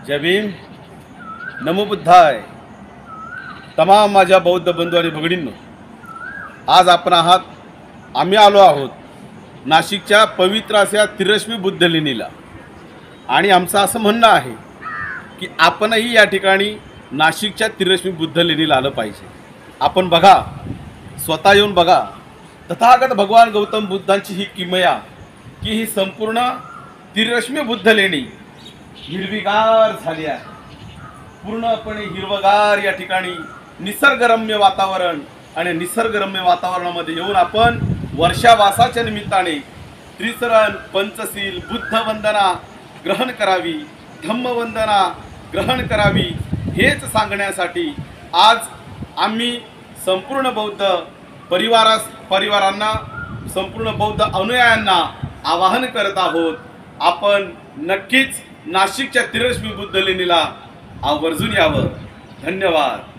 जय भीम. नमो बुद्धाय. तमाम माझ्या बौद्ध बंधू आणि भगिनींनो, आज आपण आम्ही आलो आहोत नाशिकच्या पवित्र अशा त्रिरश्मी बुद्ध लेणीला. आणि आमचं असं म्हणणं आहे की आपणही या ठिकाणी नाशिकच्या त्रिरश्मी बुद्ध लेणीला आलं पाहिजे. आपण बघा, स्वतः येऊन बघा. तथागत भगवान गौतम बुद्धांची ही किमया की ही संपूर्ण त्रिरश्मी बुद्ध लेणी हिरवीगार झाली आहे. पूर्णपणे हिरवगार या ठिकाणी निसर्गरम्य वातावरण, आणि निसर्गरम्य वातावरणामध्ये येऊन आपण वर्षावासाच्या निमित्ताने त्रिसरण पंचशील बुद्ध वंदना ग्रहण करावी, धम्मवंदना ग्रहण करावी, हेच सांगण्यासाठी आज आम्ही संपूर्ण बौद्ध परिवारांना, संपूर्ण बौद्ध अनुयायांना आवाहन करत आहोत. आपण नक्कीच नाशिकच्या त्रिरश्मी बुद्ध लेणीला आवर्जून यावं. धन्यवाद.